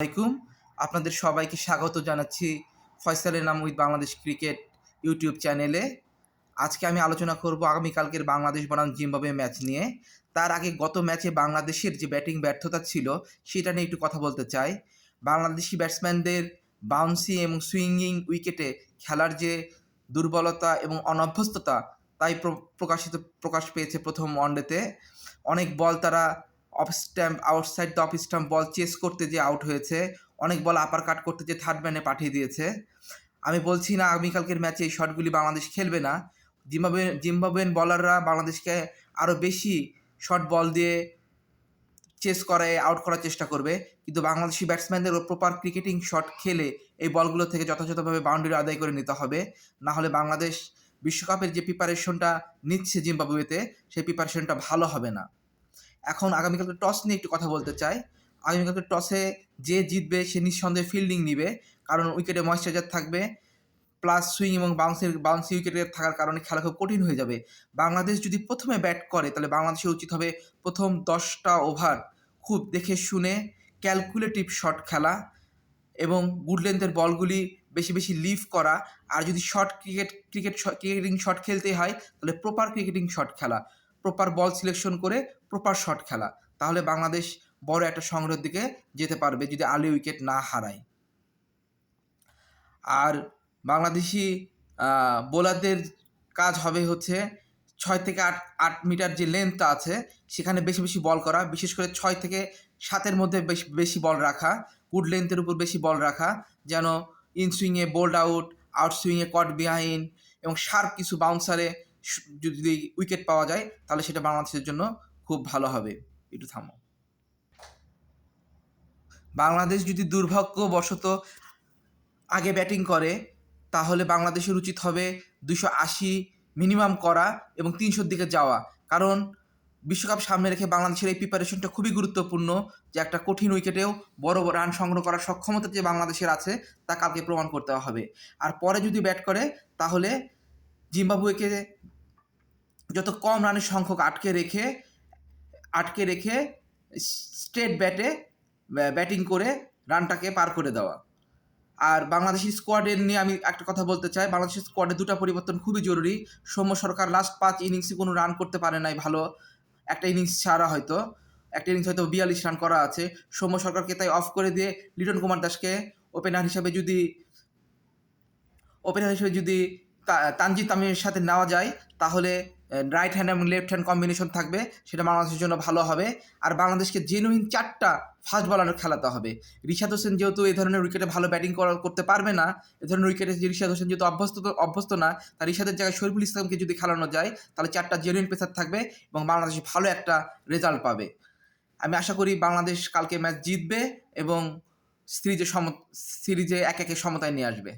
আলাইকুম। আপনাদের সবাইকে স্বাগত জানাচ্ছি ফয়সালের নাম উইথ বাংলাদেশ ক্রিকেট ইউটিউব চ্যানেলে। আজকে আমি আলোচনা করব আগামীকালকের বাংলাদেশ বনাম জিম্বাবুয়ে ম্যাচ নিয়ে। তার আগে গত ম্যাচে বাংলাদেশের যে ব্যাটিং ব্যর্থতা ছিল সেটা নিয়ে একটু কথা বলতে চাই। বাংলাদেশি ব্যাটসম্যানদের বাউন্সি এবং সুইঙ্গিং উইকেটে খেলার যে দুর্বলতা এবং অনভ্যস্ততা তাই প্রকাশ পেয়েছে প্রথম ওয়ানডেতে। অনেক বল তারা off stump outside the off stump ball chase করতে যে আউট হয়েছে, অনেক বল আপার কাট করতে যে থার্ড ম্যানে পাঠিয়ে দিয়েছে। আমি বলছি না আগামীকালকের ম্যাচে এই শটগুলি বাংলাদেশ খেলবে না। জিম্বাবুয়েন বলাররা বাংলাদেশকে আরও বেশি শর্ট বল দিয়ে চেস করায় আউট করার চেষ্টা করবে, কিন্তু বাংলাদেশি ব্যাটসম্যানদেরও প্রপার ক্রিকেটিং শট খেলে এই বলগুলো থেকে যথাযথভাবে বাউন্ডারি আদায় করে নিতে হবে। না হলে বাংলাদেশ বিশ্বকাপের যে প্রিপারেশনটা নিচ্ছে জিম্বাবুয়েতে, সেই প্রিপারেশনটা ভালো হবে না। এখন আগামীকালকে টস নিয়ে একটু কথা বলতে চাই। আগামীকালকে টসে যে জিতবে সে নিঃসন্দেহে ফিল্ডিং নিবে, কারণ উইকেটে ময়েশ্চারাইজার থাকবে, প্লাস সুইং এবং বাউন্সি উইকেটে থাকার কারণে খেলা খুব কঠিন হয়ে যাবে। বাংলাদেশ যদি প্রথমে ব্যাট করে তাহলে বাংলাদেশের উচিত হবে প্রথম 10টা ওভার খুব দেখে শুনে ক্যালকুলেটিভ শট খেলা এবং গুড লেন্থের বলগুলি বেশি বেশি লিভ করা। আর যদি ক্রিকেটিং শট খেলতে হয় তাহলে প্রপার ক্রিকেটিং শট খেলা, প্রপার বল সিলেকশন করে প্রপার শট খেলা, তাহলে বাংলাদেশ বড় একটা সংগ্রহের দিকে যেতে পারবে যদি আর্লি উইকেট না হারায়। আর বাংলাদেশি বোলারদের কাজ হবে হচ্ছে 6 থেকে 8 মিটার যে লেন্থটা আছে সেখানে বেশি বেশি বল করা, বিশেষ করে 6 থেকে 7-এর মধ্যে বেশি বল রাখা, গুড লেন্থের উপর বেশি বল রাখা, যেন ইন সুইংয়ে বোল্ড আউট সুইংয়ে কট বিহাইন্ড এবং শার্প কিছু বাউন্সারে যদি উইকেট পাওয়া যায় তাহলে সেটা বাংলাদেশের জন্য খুব ভালো হবে। একটু থামো। বাংলাদেশ যদি দুর্ভাগ্যবশত আগে ব্যাটিং করে তাহলে বাংলাদেশের উচিত হবে 280 মিনিমাম করা এবং 300-র দিকে যাওয়া, কারণ বিশ্বকাপ সামনে রেখে বাংলাদেশের এই প্রিপারেশনটা খুবই গুরুত্বপূর্ণ যে একটা কঠিন উইকেটেও বড় রান সংগ্রহ করার সক্ষমতা যে বাংলাদেশের আছে তা কালকে প্রমাণ করতে হবে। আর পরে যদি ব্যাট করে তাহলে জিম্বাবুয়েকে যত কম রানের সংখ্যক আটকে রেখে স্ট্রেট ব্যাটিং করে রানটাকে পার করে দেওয়া। আর বাংলাদেশের স্কোয়াডের নিয়ে আমি একটা কথা বলতে চাই। বাংলাদেশের স্কোয়াডে 2টা পরিবর্তন খুবই জরুরি। সৌম্য সরকার লাস্ট 5 ইনিংসে কোনো রান করতে পারে নাই ভালো, একটা ইনিংস 42 রান করা আছে। সৌম্য সরকারকে তাই অফ করে দিয়ে লিটন কুমার দাসকে ওপেনার হিসেবে যদি তানজিদ তামিমের সাথে নেওয়া যায় তাহলে রাইট হ্যান্ড এবং লেফট হ্যান্ড কম্বিনেশন থাকবে, সেটা বাংলাদেশের জন্য ভালো হবে। আর বাংলাদেশকে জেনুইন 4টা ফাস্ট বোলার খেলাতে হবে। রিশাদ হোসেন যেহেতু এই ধরনের উইকেটে ভালো ব্যাটিং করতে পারবে না, এ ধরনের উইকেটে যে রিশাদ হোসেন যেহেতু অভ্যস্ত না, তার রিশাদের জায়গায় শরীফুল ইসলামকে যদি খেলানো যায় তাহলে 4টা জেনুইন পেসার থাকবে এবং বাংলাদেশ ভালো একটা রেজাল্ট পাবে। আমি আশা করি বাংলাদেশ কালকে ম্যাচ জিতবে এবং সিরিজে 1-1 সমতায় নিয়ে আসবে।